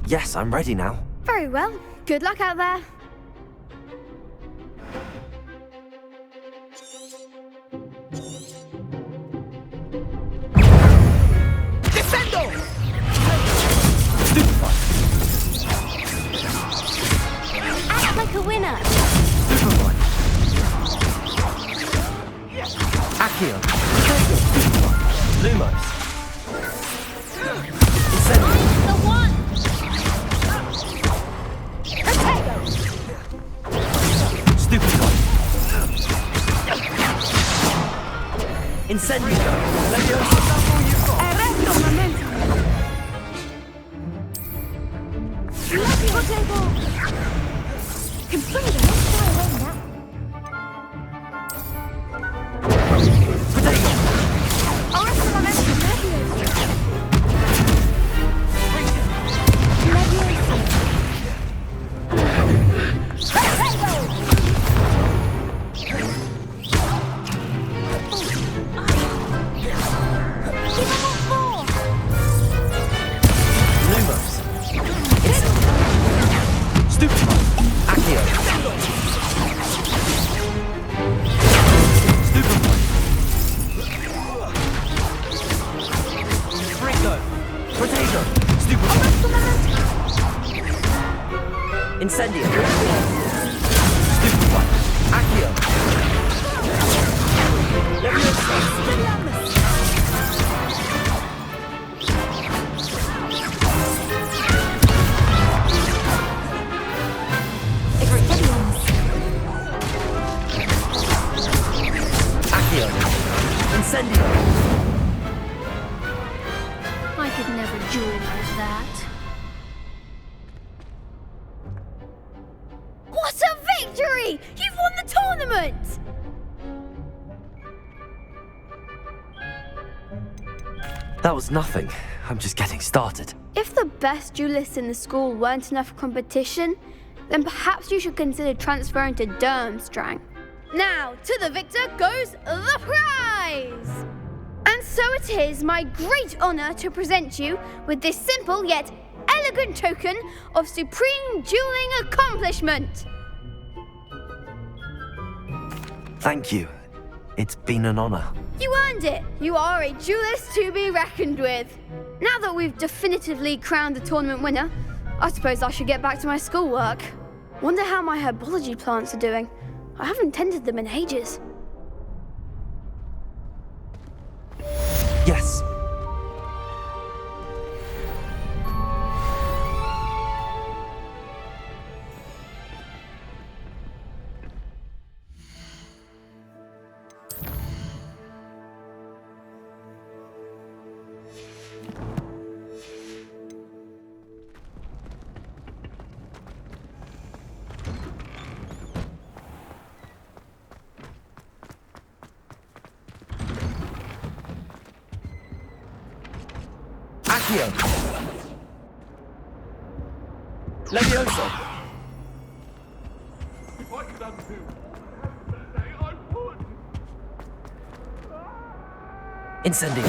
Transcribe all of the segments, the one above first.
Yes, I'm ready now. Very well. Good luck out there. Descendo! Stupefy! Act like a winner. Stupefy! Accio! Lumos! Incendio! The one. Potato. Stupefy! Incendio! Leviosa! Eretto momentum. Lucky potato. Confirm the next far away now. Potato! Arrest momentum. Leviosa. Lumos! Stupefy! Accio! Stupefy! Frigo! Potato! Stupefy! Incendio! Stupefy! Accio! Leviosa! Accio! Incendio! I could never duel like that. What a victory! You've won the tournament! That was nothing. I'm just getting started. If the best duelists in the school weren't enough competition, then perhaps you should consider transferring to Durmstrang. Now, to the victor goes the prize! And so it is my great honor to present you with this simple yet elegant token of supreme dueling accomplishment. Thank you. It's been an honor. You earned it. You are a duelist to be reckoned with. Now that we've definitively crowned the tournament winner, I suppose I should get back to my schoolwork. Wonder how my herbology plants are doing. I haven't tended them in ages. Yes. Accio! Leviosa! If I could undo everything I would. Incendio!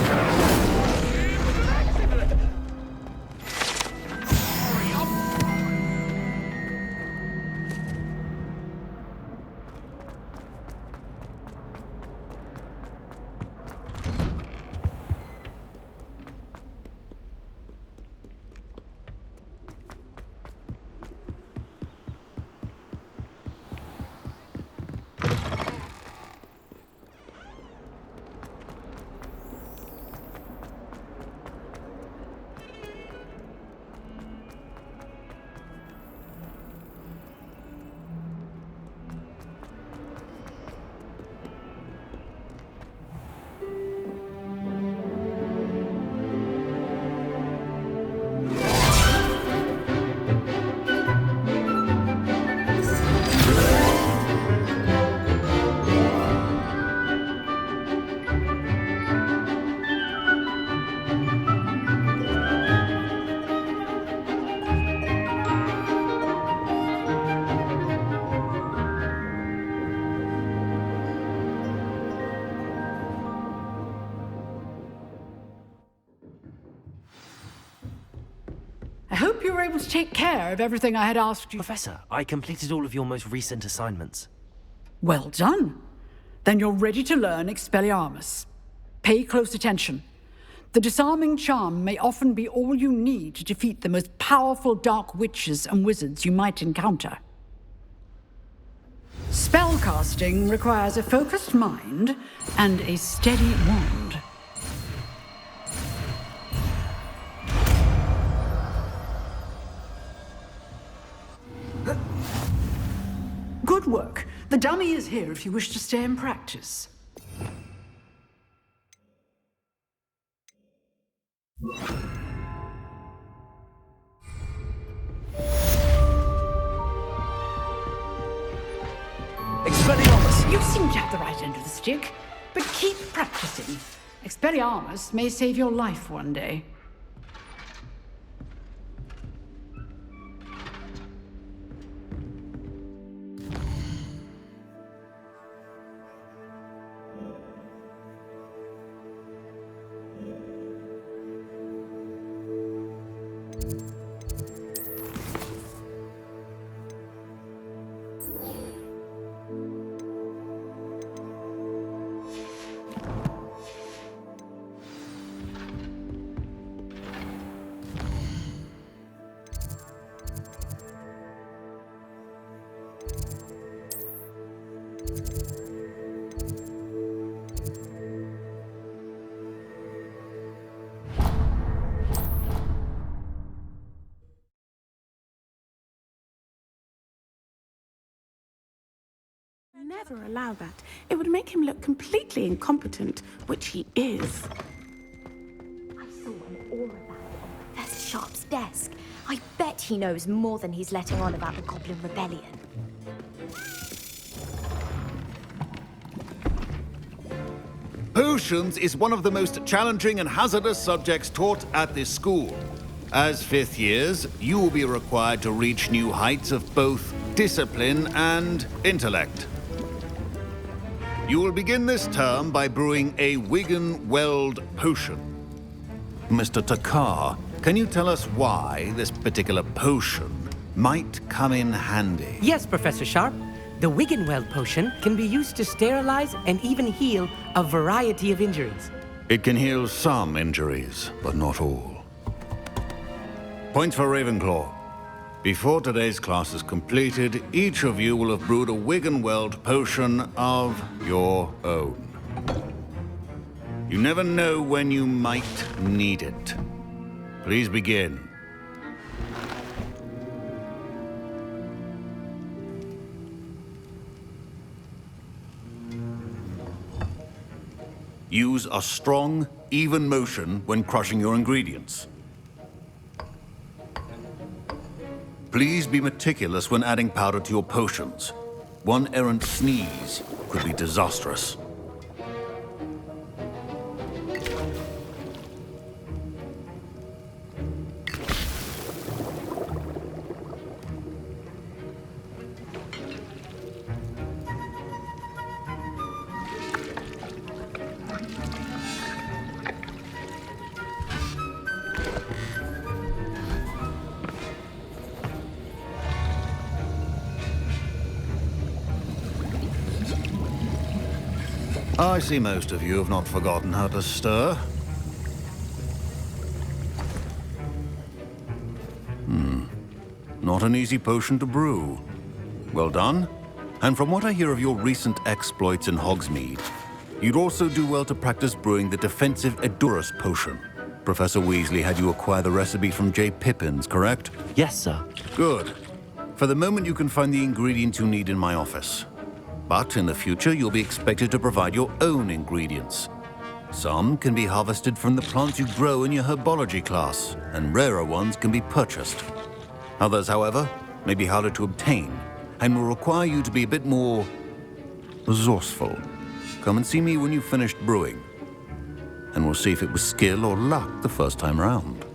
hope you were able to take care of everything I had asked you. Professor, I completed all of your most recent assignments. Well done. Then you're ready to learn Expelliarmus. Pay close attention. The disarming charm may often be all you need to defeat the most powerful dark witches and wizards you might encounter. Spellcasting requires a focused mind and a steady wand. Good work. The dummy is here if you wish to stay and practice. Expelliarmus! You seem to have the right end of the stick, but keep practicing. Expelliarmus may save your life one day. Never allow that. It would make him look completely incompetent, which he is. I saw an aura band on Professor Sharp's desk. I bet he knows more than he's letting on about the Goblin Rebellion. Potions is one of the most challenging and hazardous subjects taught at this school. As fifth years, you will be required to reach new heights of both discipline and intellect. You will begin this term by brewing a Wigan-Weld potion. Mr. Takar, can you tell us why this particular potion might come in handy? Yes, Professor Sharp. The Wiggenweld potion can be used to sterilize and even heal a variety of injuries. It can heal some injuries, but not all. Points for Ravenclaw. Before today's class is completed, each of you will have brewed a Wiggenweld potion of your own. You never know when you might need it. Please begin. Use a strong, even motion when crushing your ingredients. Please be meticulous when adding powder to your potions. One errant sneeze could be disastrous. I see most of you have not forgotten how to stir. Not an easy potion to brew. Well done. And from what I hear of your recent exploits in Hogsmeade, you'd also do well to practice brewing the defensive Edurus potion. Professor Weasley had you acquire the recipe from J. Pippins, correct? Yes, sir. Good. For the moment, you can find the ingredients you need in my office. But in the future, you'll be expected to provide your own ingredients. Some can be harvested from the plants you grow in your herbology class, and rarer ones can be purchased. Others, however, may be harder to obtain, and will require you to be a bit more resourceful. Come and see me when you've finished brewing, and we'll see if it was skill or luck the first time round.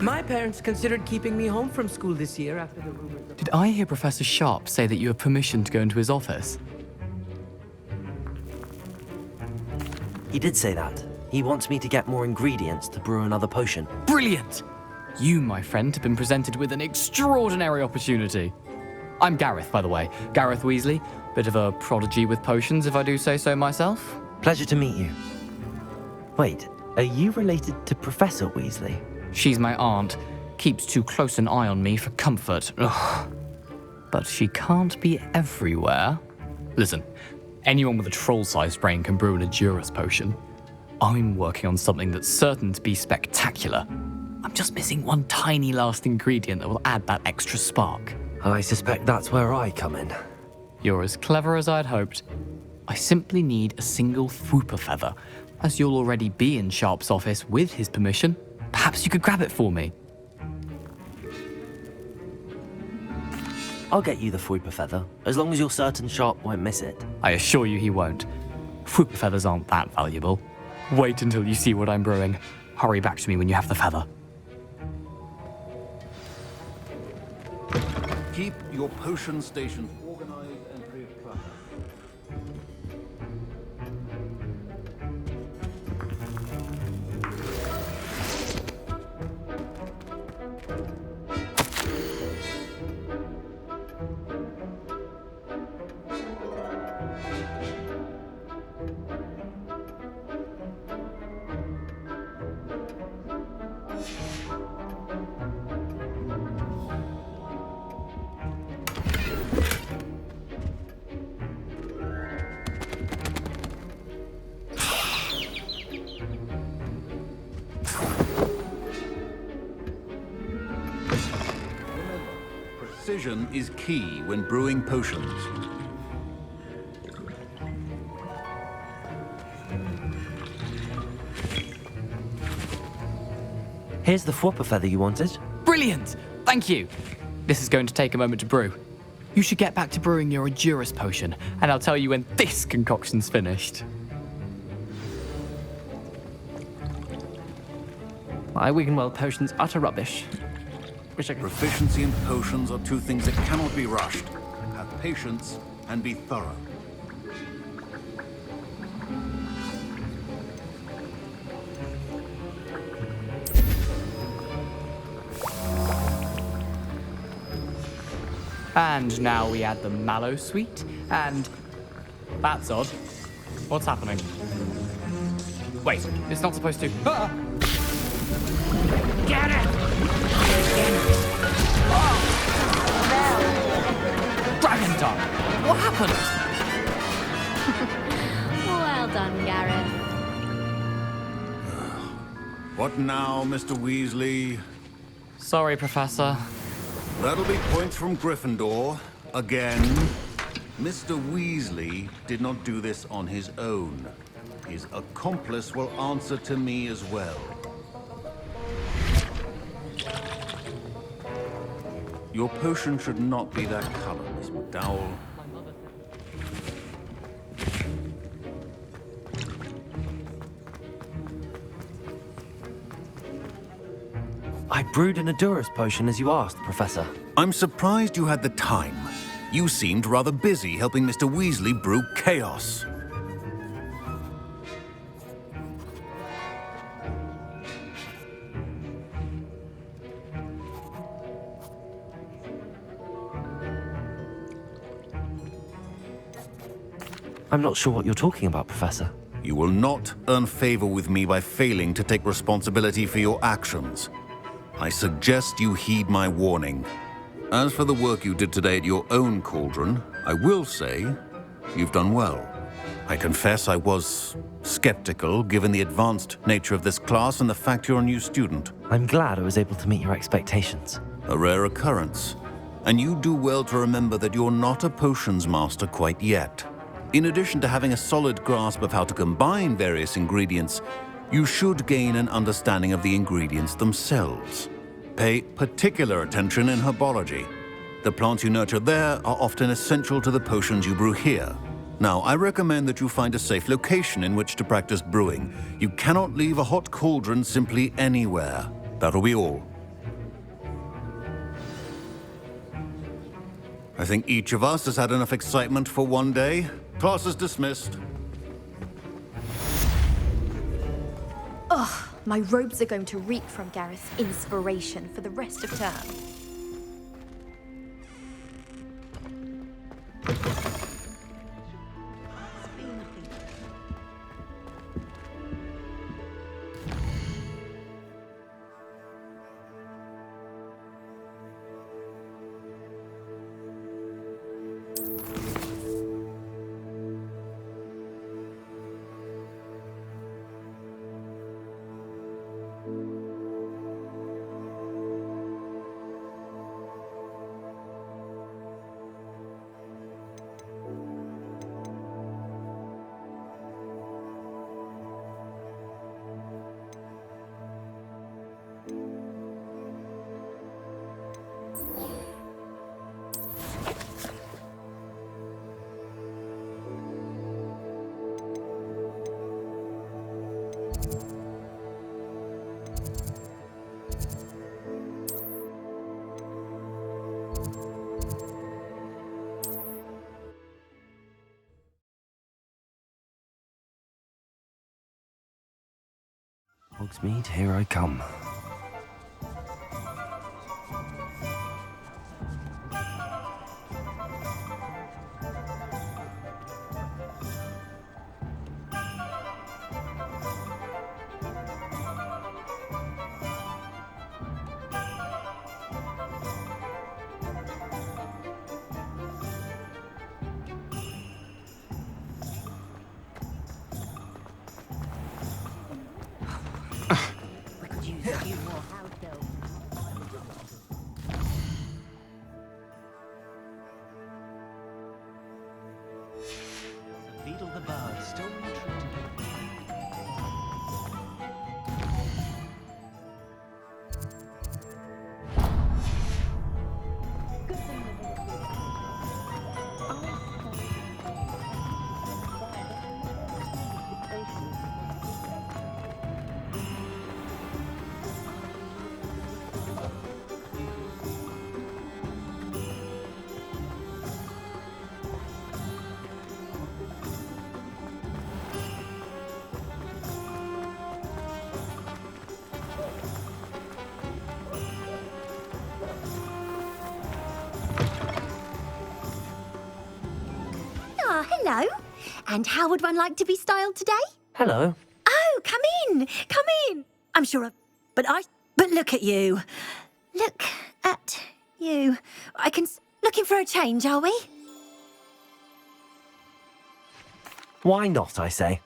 My parents considered keeping me home from school this year after the rumors of... Did I hear Professor Sharp say that you have permission to go into his office? He did say that. He wants me to get more ingredients to brew another potion. Brilliant! You, my friend, have been presented with an extraordinary opportunity. I'm Gareth, by the way. Gareth Weasley. Bit of a prodigy with potions, if I do say so myself. Pleasure to meet you. Wait, are you related to Professor Weasley? She's my aunt. Keeps too close an eye on me for comfort. Ugh. But she can't be everywhere. Listen, anyone with a troll-sized brain can brew an Edurus potion. I'm working on something that's certain to be spectacular. I'm just missing one tiny last ingredient that will add that extra spark. I suspect that's where I come in. You're as clever as I'd hoped. I simply need a single Thwooper feather. As you'll already be in Sharp's office with his permission, perhaps you could grab it for me. I'll get you the Thwooper feather, as long as you're certain Sharp won't miss it. I assure you he won't. Thwooper feathers aren't that valuable. Wait until you see what I'm brewing. Hurry back to me when you have the feather. Keep your potion stations organized and free of clutter. Precision is key when brewing potions. Here's the Thwooper feather you wanted. Brilliant! Thank you! This is going to take a moment to brew. You should get back to brewing your Edurus potion, and I'll tell you when this concoction's finished. My Wiggenweld potion's utter rubbish. Wish I could... Proficiency and potions are two things that cannot be rushed. Have patience and be thorough. And now we add the mallow sweet, and... That's odd. What's happening? Wait, it's not supposed to... Ah! Get it! Oh! Dragon tongue! What happened? Well done, Gareth. What now, Mr. Weasley? Sorry, Professor. That'll be points from Gryffindor. Again. Mr. Weasley did not do this on his own. His accomplice will answer to me as well. Your potion should not be that color, Miss McDowell. I brewed an Edurus potion as you asked, Professor. I'm surprised you had the time. You seemed rather busy helping Mr. Weasley brew chaos. I'm not sure what you're talking about, Professor. You will not earn favor with me by failing to take responsibility for your actions. I suggest you heed my warning. As for the work you did today at your own cauldron, I will say you've done well. I confess I was skeptical, given the advanced nature of this class and the fact you're a new student. I'm glad I was able to meet your expectations. A rare occurrence. And you do well to remember that you're not a potions master quite yet. In addition to having a solid grasp of how to combine various ingredients, you should gain an understanding of the ingredients themselves. Pay particular attention in herbology. The plants you nurture there are often essential to the potions you brew here. Now, I recommend that you find a safe location in which to practice brewing. You cannot leave a hot cauldron simply anywhere. That'll be all. I think each of us has had enough excitement for one day. Class is dismissed. My robes are going to reek from Gareth's inspiration for the rest of term. Hogsmeade, here I come. Beetle the bird still retreating. Ah, hello. And how would one like to be styled today? Hello. Oh, come in. Come in. I'm sure But look at you. Look at you. Looking for a change, are we? Why not, I say?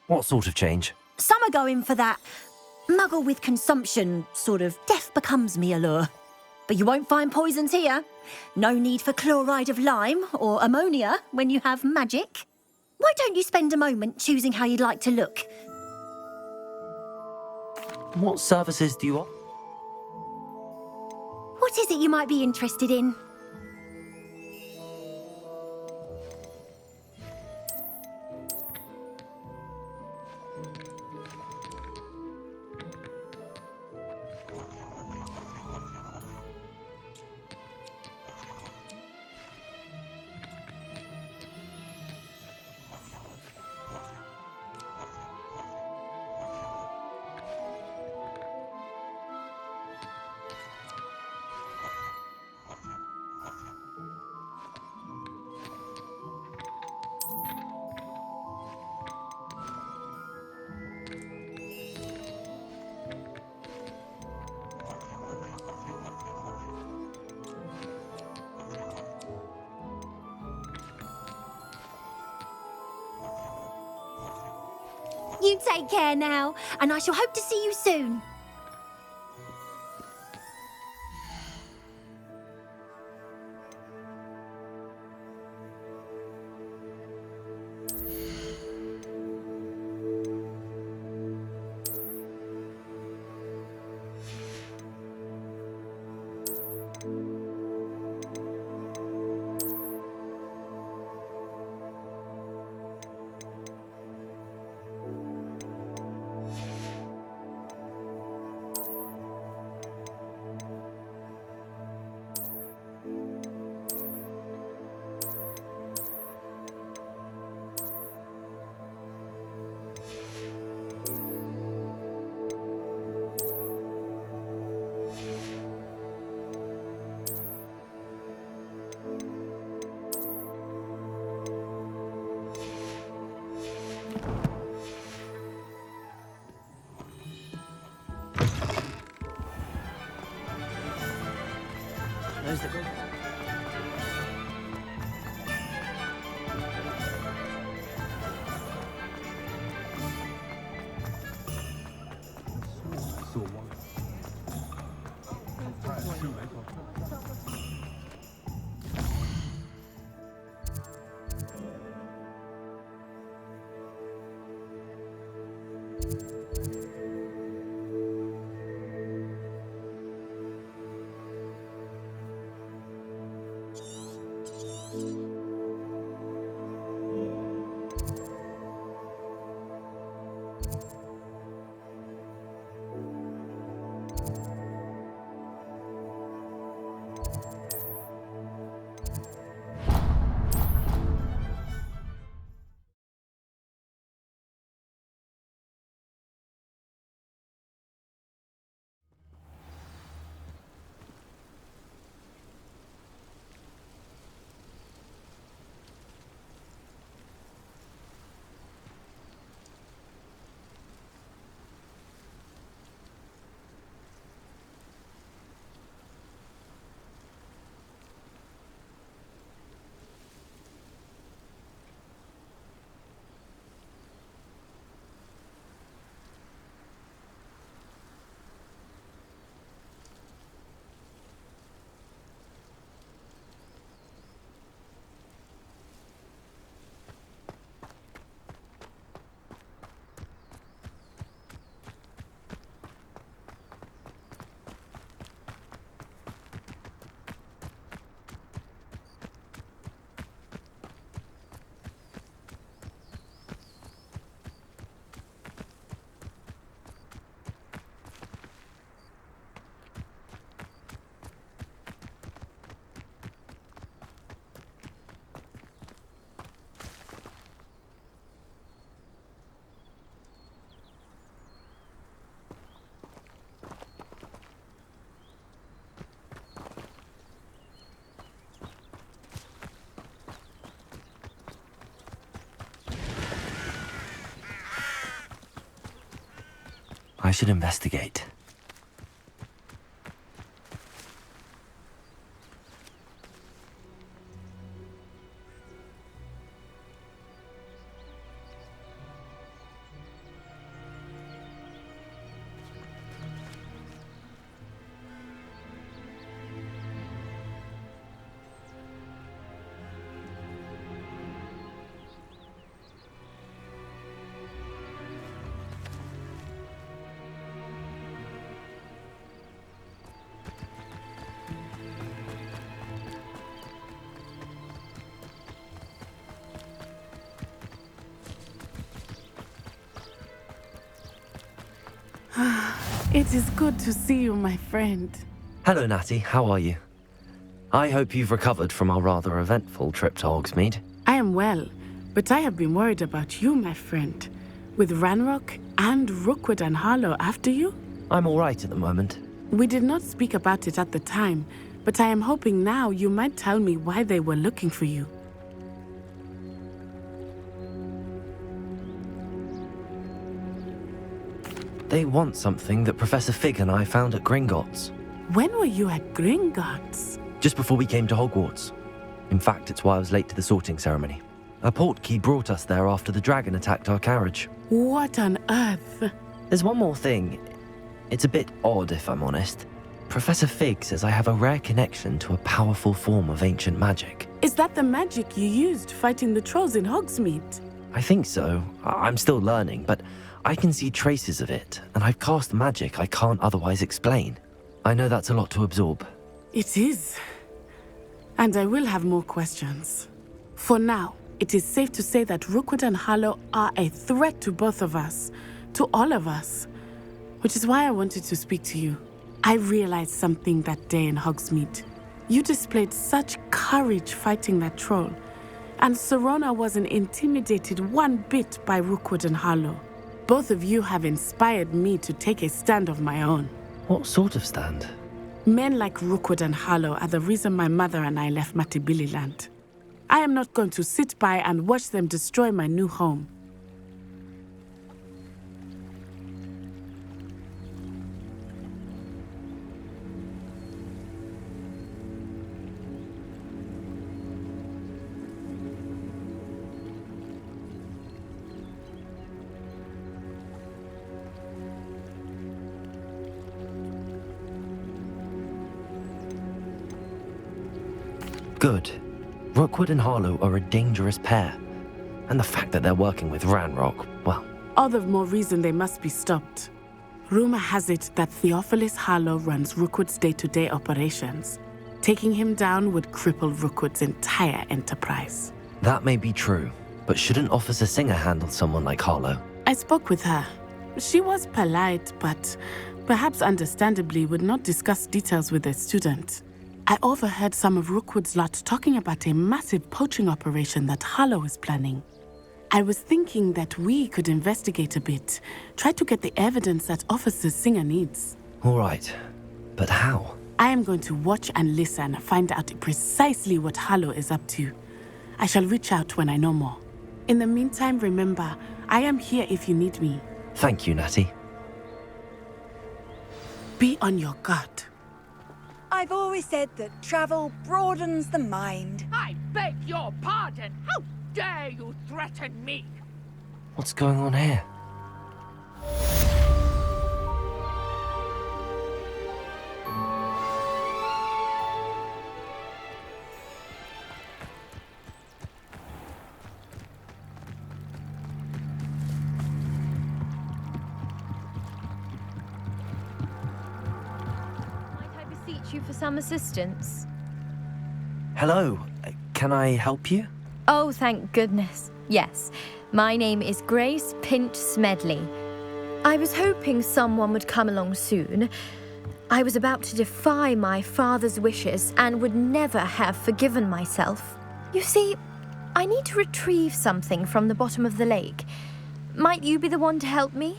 What sort of change? Some are going for that muggle with consumption, sort of death becomes me allure. But you won't find poisons here. No need for chloride of lime or ammonia when you have magic. Why don't you spend a moment choosing how you'd like to look? What services do you offer? What is it you might be interested in? You take care now, and I shall hope to see you soon. I should investigate. It is good to see you, my friend. Hello, Natty. How are you? I hope you've recovered from our rather eventful trip to Hogsmeade. I am well, but I have been worried about you, my friend. With Ranrock and Rookwood and Harlow after you? I'm all right at the moment. We did not speak about it at the time, but I am hoping now you might tell me why they were looking for you. They want something that Professor Fig and I found at Gringotts. When were you at Gringotts? Just before we came to Hogwarts. In fact, it's why I was late to the sorting ceremony. A portkey brought us there after the dragon attacked our carriage. What on earth? There's one more thing. It's a bit odd, if I'm honest. Professor Fig says I have a rare connection to a powerful form of ancient magic. Is that the magic you used fighting the trolls in Hogsmeade? I think so. I'm still learning, but I can see traces of it, and I've cast magic I can't otherwise explain. I know that's a lot to absorb. It is. And I will have more questions. For now, it is safe to say that Rookwood and Harlow are a threat to both of us, to all of us, which is why I wanted to speak to you. I realized something that day in Hogsmeade. You displayed such courage fighting that troll, and Serona wasn't intimidated one bit by Rookwood and Harlow. Both of you have inspired me to take a stand of my own. What sort of stand? Men like Rookwood and Harlow are the reason my mother and I left Matabeleland. I am not going to sit by and watch them destroy my new home. Good. Rookwood and Harlow are a dangerous pair. And the fact that they're working with Ranrock, well, all the more reason they must be stopped. Rumor has it that Theophilus Harlow runs Rookwood's day-to-day operations. Taking him down would cripple Rookwood's entire enterprise. That may be true, but shouldn't Officer Singer handle someone like Harlow? I spoke with her. She was polite, but perhaps understandably would not discuss details with a student. I overheard some of Rookwood's lot talking about a massive poaching operation that Harlow is planning. I was thinking that we could investigate a bit, try to get the evidence that Officer Singer needs. All right, but how? I am going to watch and listen, find out precisely what Harlow is up to. I shall reach out when I know more. In the meantime, remember, I am here if you need me. Thank you, Natty. Be on your guard. I've always said that travel broadens the mind. I beg your pardon. How dare you threaten me? What's going on here? You for some assistance? Hello, can I help you? Oh, thank goodness. Yes, my name is Grace Pinch Smedley. I was hoping someone would come along soon. I was about to defy my father's wishes and would never have forgiven myself. You see, I need to retrieve something from the bottom of the lake. Might you be the one to help me?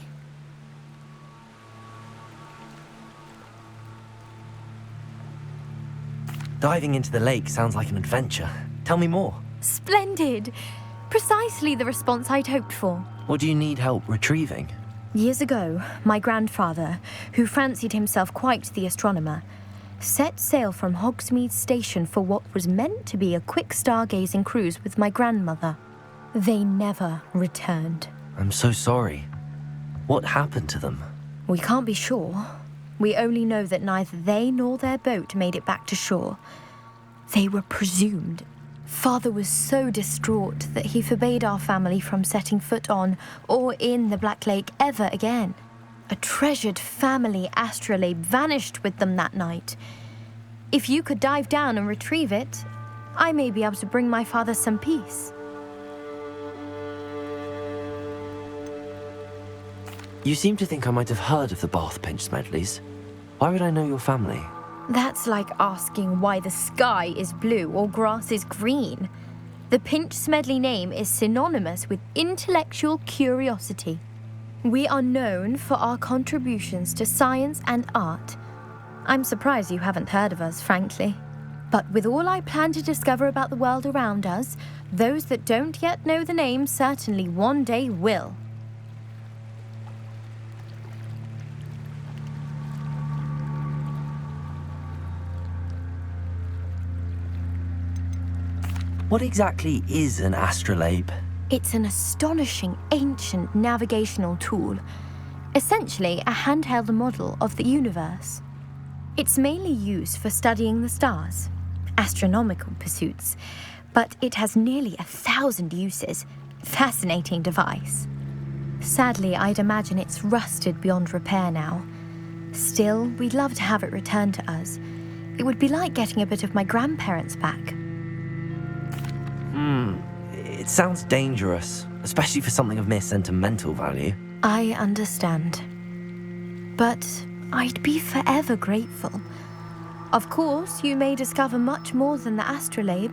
Diving into the lake sounds like an adventure. Tell me more. Splendid! Precisely the response I'd hoped for. What do you need help retrieving? Years ago, my grandfather, who fancied himself quite the astronomer, set sail from Hogsmeade Station for what was meant to be a quick stargazing cruise with my grandmother. They never returned. I'm so sorry. What happened to them? We can't be sure. We only know that neither they nor their boat made it back to shore. They were presumed. Father was so distraught that he forbade our family from setting foot on or in the Black Lake ever again. A treasured family astrolabe vanished with them that night. If you could dive down and retrieve it, I may be able to bring my father some peace. You seem to think I might have heard of the Bath Pinch Smedleys. Why would I know your family? That's like asking why the sky is blue or grass is green. The Pinch Smedley name is synonymous with intellectual curiosity. We are known for our contributions to science and art. I'm surprised you haven't heard of us, frankly. But with all I plan to discover about the world around us, those that don't yet know the name certainly one day will. What exactly is an astrolabe? It's an astonishing ancient navigational tool, essentially a handheld model of the universe. It's mainly used for studying the stars, astronomical pursuits, but it has nearly 1,000 uses. Fascinating device. Sadly, I'd imagine it's rusted beyond repair now. Still, we'd love to have it returned to us. It would be like getting a bit of my grandparents back. It sounds dangerous, especially for something of mere sentimental value. I understand. But I'd be forever grateful. Of course, you may discover much more than the astrolabe.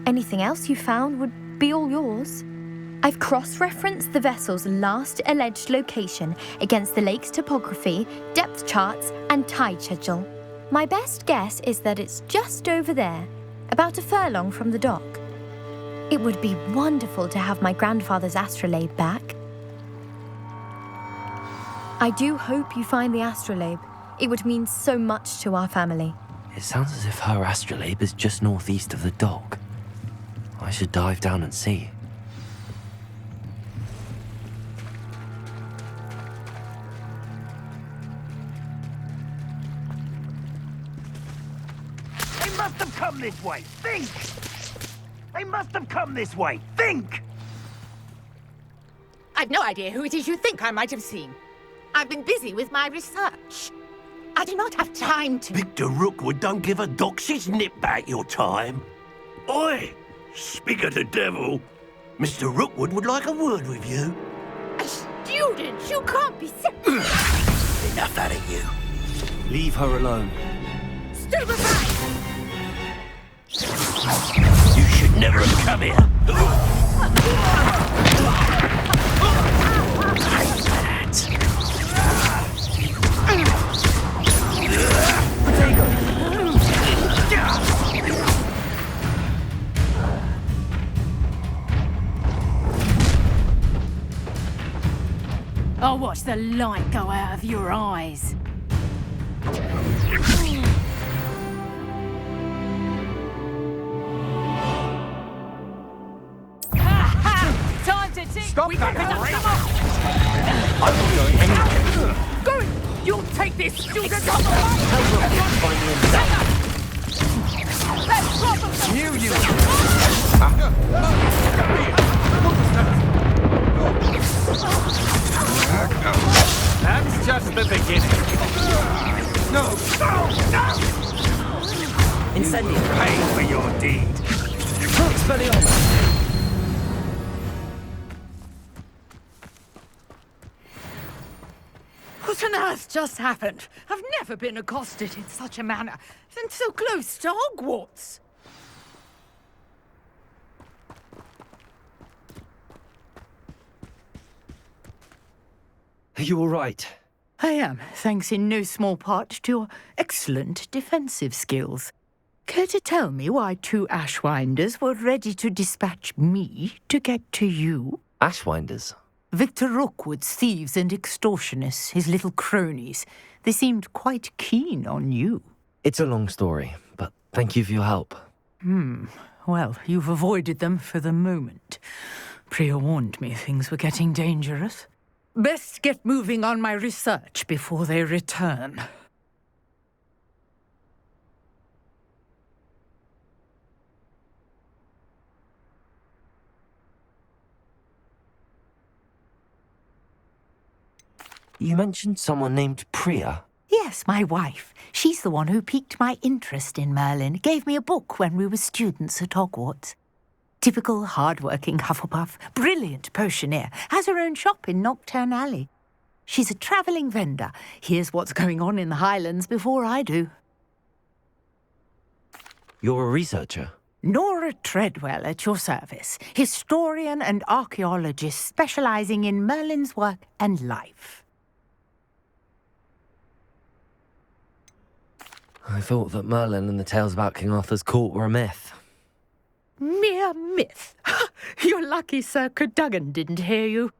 Anything else you found would be all yours. I've cross-referenced the vessel's last alleged location against the lake's topography, depth charts, and tide schedule. My best guess is that it's just over there, about a furlong from the dock. It would be wonderful to have my grandfather's astrolabe back. I do hope you find the astrolabe. It would mean so much to our family. It sounds as if her astrolabe is just northeast of the dock. I should dive down and see. They must have come this way! Think! They must have come this way! Think! I've no idea who it is you think I might have seen. I've been busy with my research. I do not have time to... Victor Rookwood don't give a doxy's nip back your time. Oi! Speak of the devil. Mr. Rookwood would like a word with you. A student? You can't be... Enough out of you. Leave her alone. Stand aside! You should never have come here. I'll watch the light go out of your eyes. Time to tick. Stop that, Harry! I'm not going anywhere. Go! You'll take this student on the Let's drop him! That's just the beginning. No! No! Incendio. Pay for your deed. What on earth just happened? I've never been accosted in such a manner, and so close to Hogwarts. Are you all right? I am, thanks in no small part to your excellent defensive skills. Care to tell me why 2 Ashwinders were ready to dispatch me to get to you? Ashwinders? Victor Rookwood's thieves and extortionists, his little cronies. They seemed quite keen on you. It's a long story, but thank you for your help. Well, you've avoided them for the moment. Priya warned me things were getting dangerous. Best get moving on my research before they return. You mentioned someone named Priya. Yes, my wife. She's the one who piqued my interest in Merlin. Gave me a book when we were students at Hogwarts. Typical hard-working Hufflepuff, brilliant potioneer, has her own shop in Nocturne Alley. She's a travelling vendor. Hears what's going on in the Highlands before I do. You're a researcher? Nora Treadwell at your service, historian and archaeologist specialising in Merlin's work and life. I thought that Merlin and the tales about King Arthur's court were a myth. Mere myth. You're lucky Sir Cadogan didn't hear you.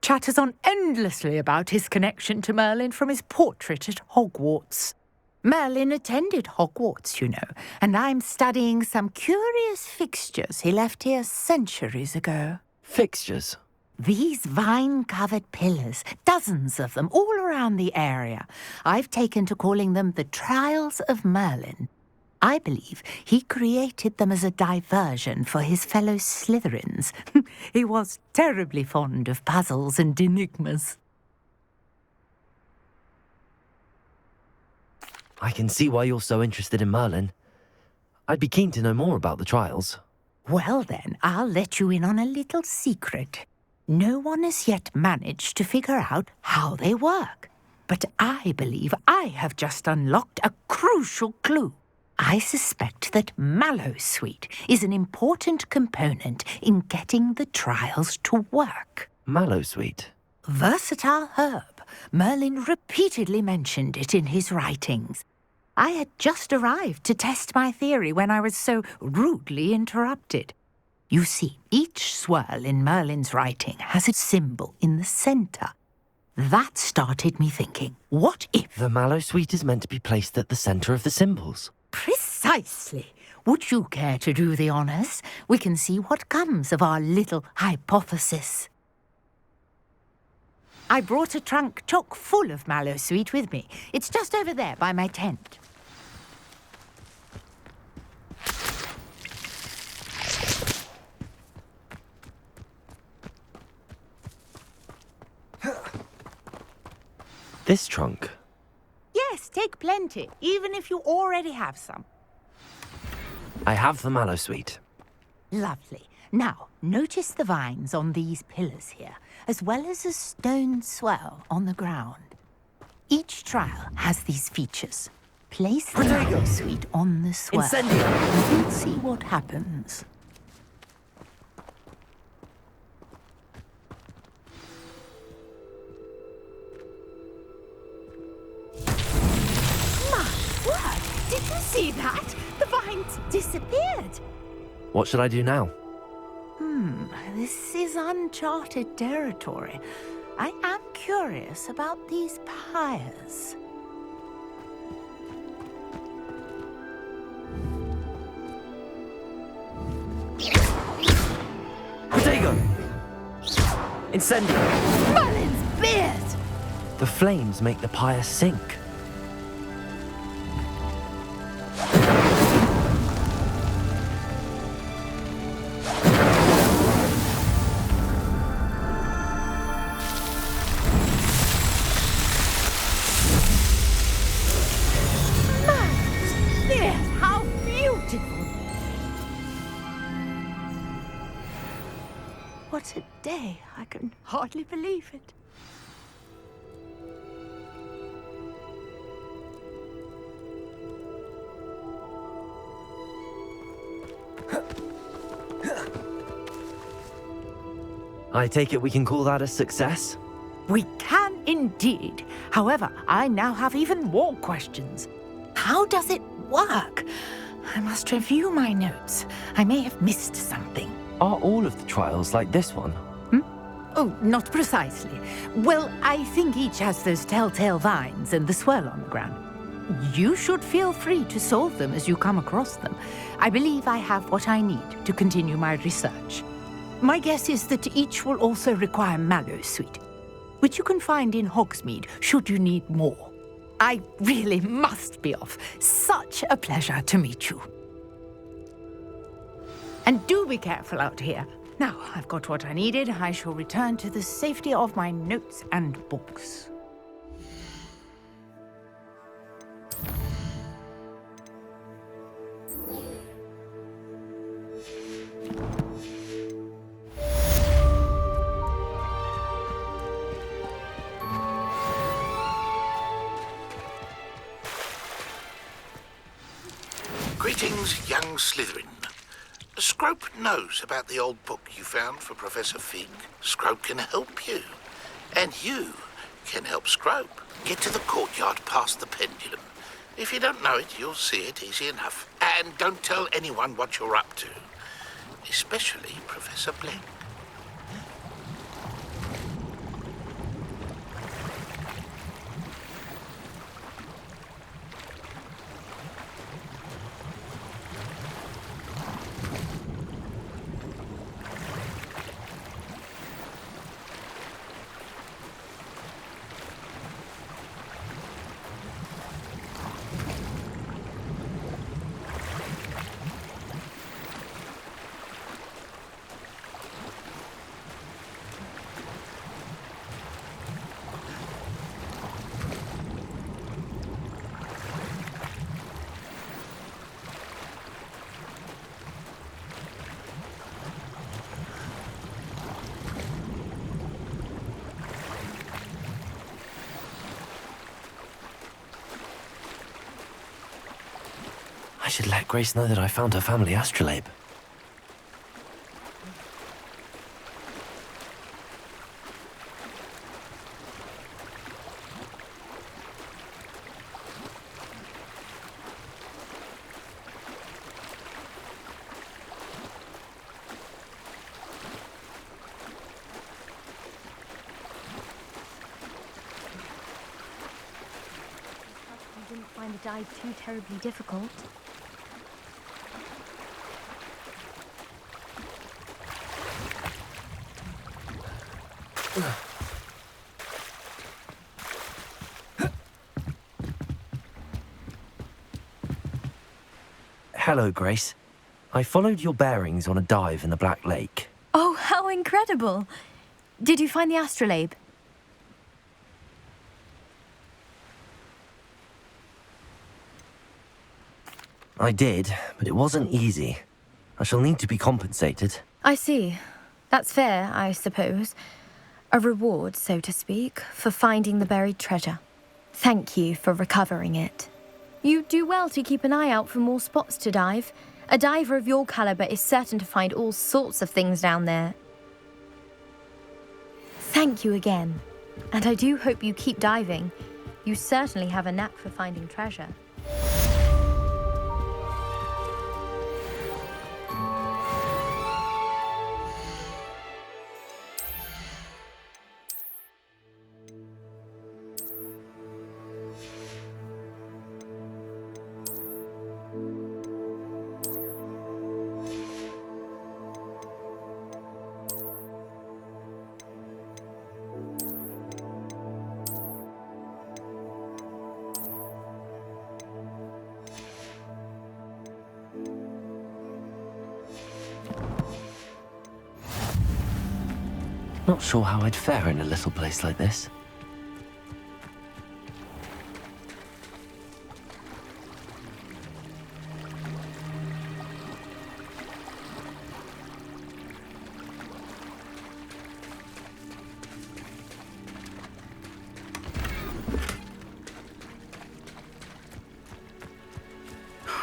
Chatters on endlessly about his connection to Merlin from his portrait at Hogwarts. Merlin attended Hogwarts, you know, and I'm studying some curious fixtures he left here centuries ago. Fixtures? These vine-covered pillars, dozens of them, all around the area. I've taken to calling them the Trials of Merlin. I believe he created them as a diversion for his fellow Slytherins. He was terribly fond of puzzles and enigmas. I can see why you're so interested in Merlin. I'd be keen to know more about the trials. Well then, I'll let you in on a little secret. No one has yet managed to figure out how they work. But I believe I have just unlocked a crucial clue. I suspect that Mallowsweet is an important component in getting the trials to work. Mallowsweet? Versatile herb. Merlin repeatedly mentioned it in his writings. I had just arrived to test my theory when I was so rudely interrupted. You see, each swirl in Merlin's writing has a symbol in the centre. That started me thinking, what if... The Mallowsweet is meant to be placed at the centre of the symbols. Precisely. Would you care to do the honours? We can see what comes of our little hypothesis. I brought a trunk chock full of Mallowsweet with me. It's just over there by my tent. This trunk? Yes, take plenty, even if you already have some. I have the mallow sweet. Lovely. Now, notice the vines on these pillars here, as well as a stone swell on the ground. Each trial has these features. Place the mallow sweet on the swell. Incendio! And we'll see what happens. Did you see that? The vines disappeared. What should I do now? This is uncharted territory. I am curious about these pyres. Protego! Incendio! Merlin's beard! The flames make the pyre sink. Merlin's beard! How beautiful! What a day. I can hardly believe it. I take it we can call that a success? We can indeed. However, I now have even more questions. How does it work? I must review my notes. I may have missed something. Are all of the trials like this one? Oh, not precisely. Well, I think each has those telltale vines and the swirl on the ground. You should feel free to solve them as you come across them. I believe I have what I need to continue my research. My guess is that each will also require mallow sweet, which you can find in Hogsmeade should you need more. I really must be off. Such a pleasure to meet you. And do be careful out here. Now, I've got what I needed. I shall return to the safety of my notes and books. Greetings, young Slytherin. Scrope knows about the old book you found for Professor Fig. Scrope can help you. And you can help Scrope. Get to the courtyard past the pendulum. If you don't know it, you'll see it easy enough. And don't tell anyone what you're up to. Especially Professor Blank. I should let Grace know that I found her family astrolabe. I didn't find the dive too terribly difficult. Hello, Grace. I followed your bearings on a dive in the Black Lake. Oh, how incredible! Did you find the astrolabe? I did, but it wasn't easy. I shall need to be compensated. I see. That's fair, I suppose. A reward, so to speak, for finding the buried treasure. Thank you for recovering it. You do well to keep an eye out for more spots to dive. A diver of your caliber is certain to find all sorts of things down there. Thank you again. And I do hope you keep diving. You certainly have a knack for finding treasure. Not sure how I'd fare in a little place like this.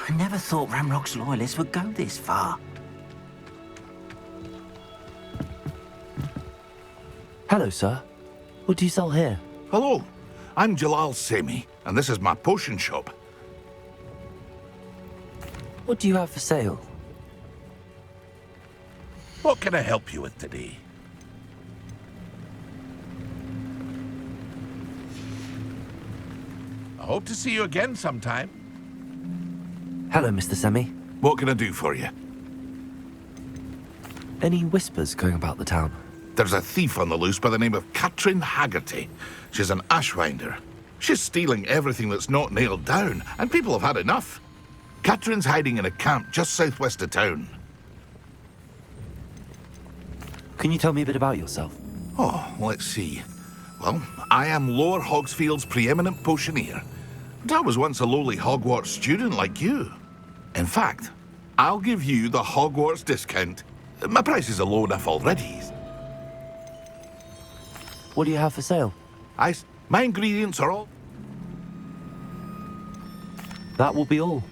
I never thought Ramrock's loyalists would go this far. Hello, sir. What do you sell here? Hello, I'm Jalal Semi, and this is my potion shop. What do you have for sale? What can I help you with today? I hope to see you again sometime. Hello, Mr. Semi. What can I do for you? Any whispers going about the town? There's a thief on the loose by the name of Katrin Haggerty. She's an ashwinder. She's stealing everything that's not nailed down, and people have had enough. Katrin's hiding in a camp just southwest of town. Can you tell me a bit about yourself? Oh, let's see. Well, I am Lower Hogsfield's preeminent potioneer. And I was once a lowly Hogwarts student like you. In fact, I'll give you the Hogwarts discount. My prices are low enough already. What do you have for sale? My ingredients are all... That will be all.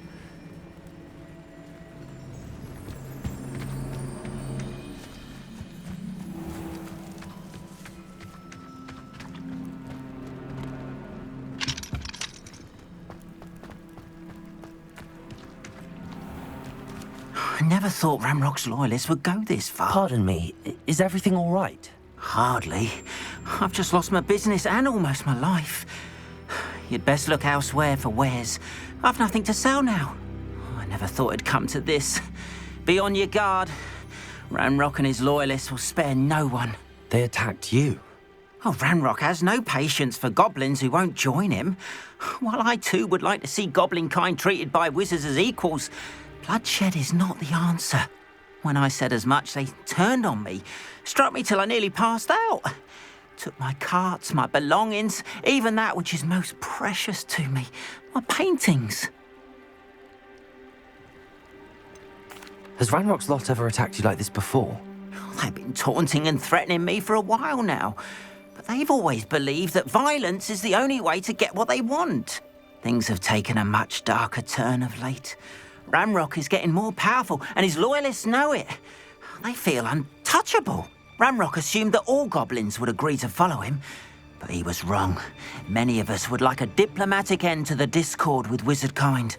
I never thought Ramrock's loyalists would go this far. Pardon me, is everything all right? Hardly. I've just lost my business and almost my life. You'd best look elsewhere for wares. I've nothing to sell now. I never thought it'd come to this. Be on your guard. Ranrock and his loyalists will spare no one. They attacked you? Oh, Ranrock has no patience for goblins who won't join him. While I too would like to see goblin kind treated by wizards as equals, bloodshed is not the answer. When I said as much, they turned on me, struck me till I nearly passed out. Took my carts, my belongings, even that which is most precious to me, my paintings. Has Ranrock's lot ever attacked you like this before? They've been taunting and threatening me for a while now, but they've always believed that violence is the only way to get what they want. Things have taken a much darker turn of late. Ranrock is getting more powerful, and his loyalists know it. They feel untouchable. Ranrock assumed that all goblins would agree to follow him, but he was wrong. Many of us would like a diplomatic end to the discord with wizard kind.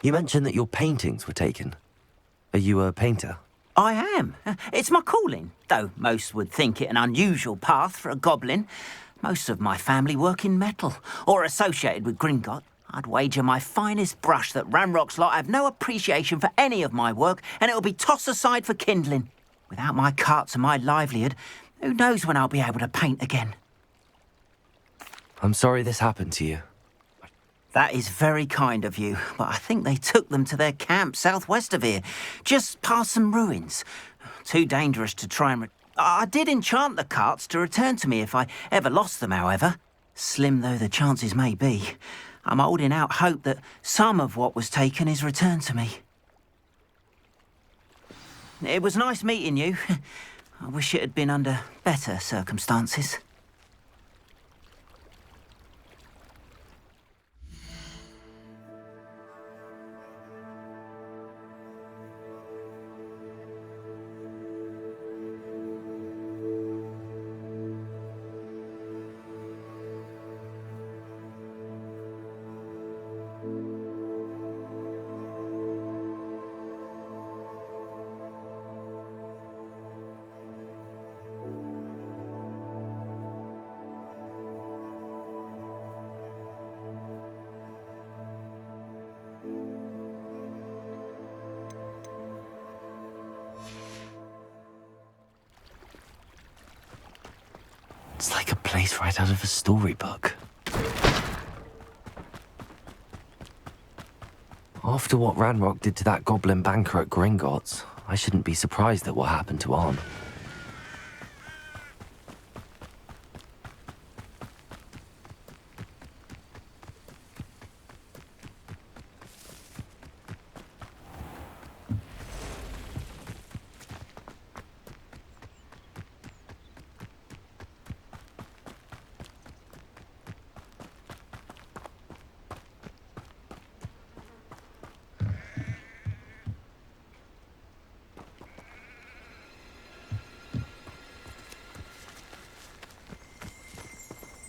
You mentioned that your paintings were taken. Are you a painter? I am. It's my calling, though most would think it an unusual path for a goblin. Most of my family work in metal, or associated with Gringotts. I'd wager my finest brush that Ranrock's lot have no appreciation for any of my work, and it'll be tossed aside for kindling. Without my carts and my livelihood, who knows when I'll be able to paint again? I'm sorry this happened to you. That is very kind of you, but I think they took them to their camp southwest of here, just past some ruins. Too dangerous to try and... I did enchant the carts to return to me if I ever lost them, however. Slim though the chances may be, I'm holding out hope that some of what was taken is returned to me. It was nice meeting you. I wish it had been under better circumstances. It's like a place right out of a storybook. After what Ranrock did to that goblin banker at Gringotts, I shouldn't be surprised at what happened to Arn.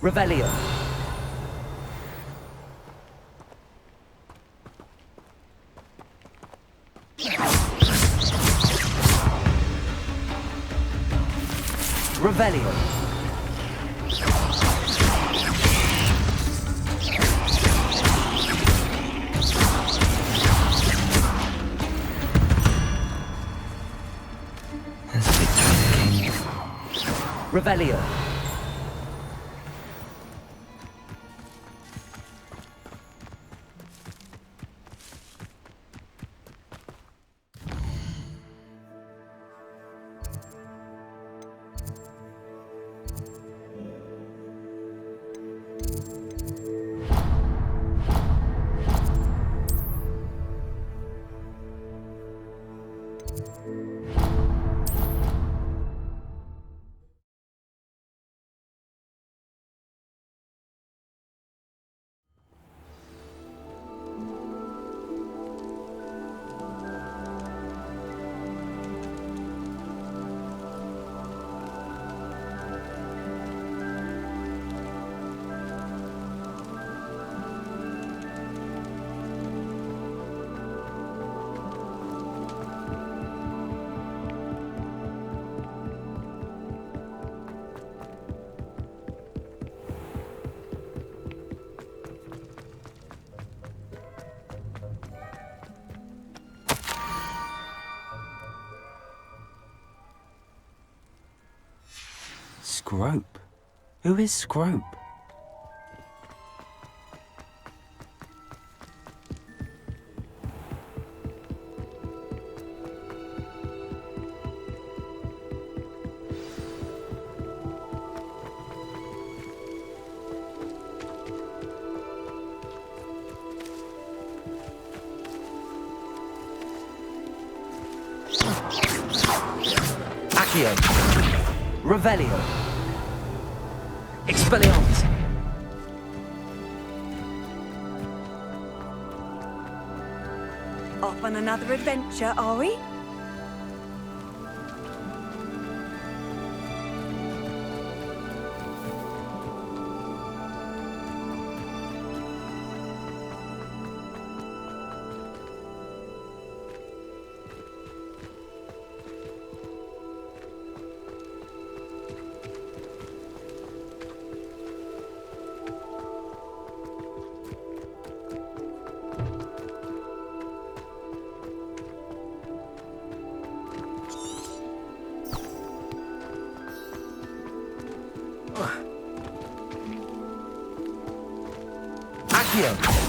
Revelio. Revelio. Revelio. Scrope? Who is Scrope? Accio. Revelio. Expelliarmus. Off on another adventure, are we? Accio.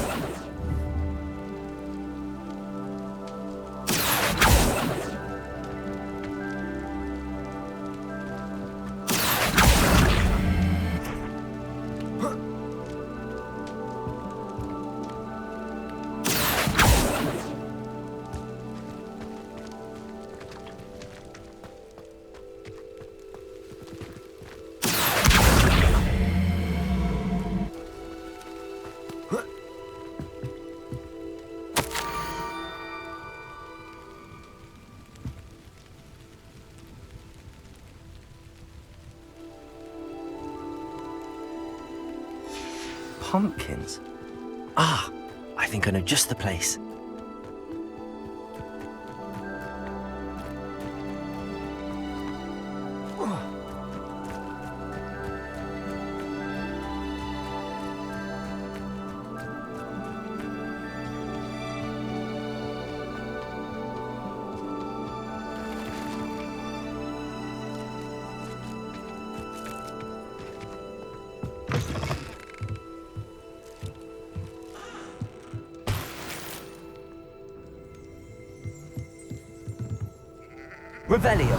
pumpkins. Ah, I think I know just the place. Revelio.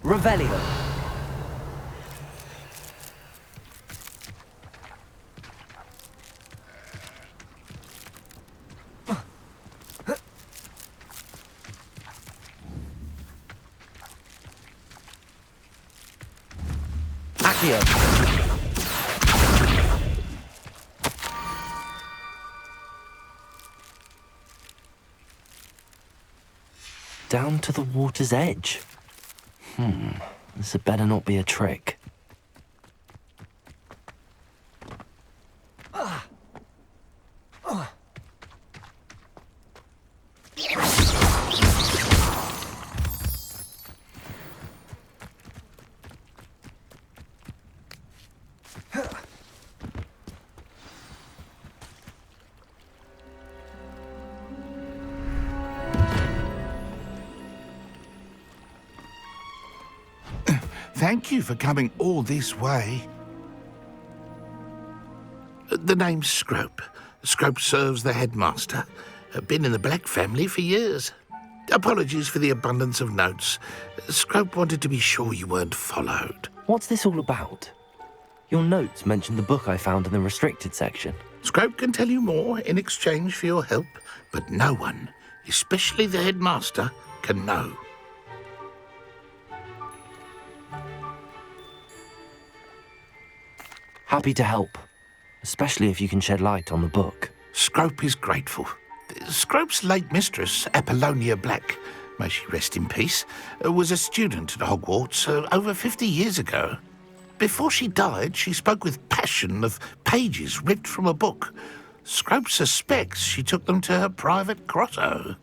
Revelio. Accio. Down to the water's edge. This had better not be a trick. Thank you for coming all this way. The name's Scrope. Scrope serves the headmaster. Been in the Black family for years. Apologies for the abundance of notes. Scrope wanted to be sure you weren't followed. What's this all about? Your notes mentioned the book I found in the restricted section. Scrope can tell you more in exchange for your help, but no one, especially the headmaster, can know. Happy to help, especially if you can shed light on the book. Scrope is grateful. Scrope's late mistress, Apollonia Black, may she rest in peace, was a student at Hogwarts over 50 years ago. Before she died, she spoke with passion of pages ripped from a book. Scrope suspects she took them to her private grotto.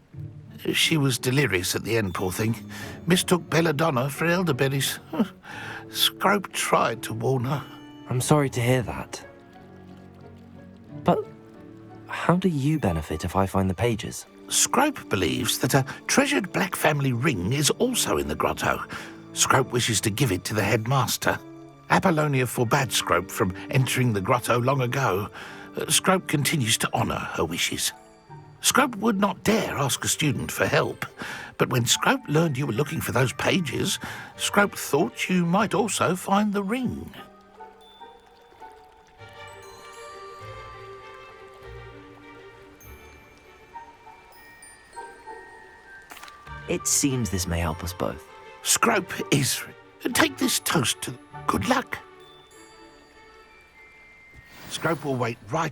She was delirious at the end, poor thing. Mistook belladonna for elderberries. Scrope tried to warn her. I'm sorry to hear that. But how do you benefit if I find the pages? Scrope believes that a treasured Black family ring is also in the grotto. Scrope wishes to give it to the headmaster. Apollonia forbade Scrope from entering the grotto long ago. Scrope continues to honour her wishes. Scrope would not dare ask a student for help, but when Scrope learned you were looking for those pages, Scrope thought you might also find the ring. It seems this may help us both. Scrope is... Take this toast to good luck. Scrope will wait right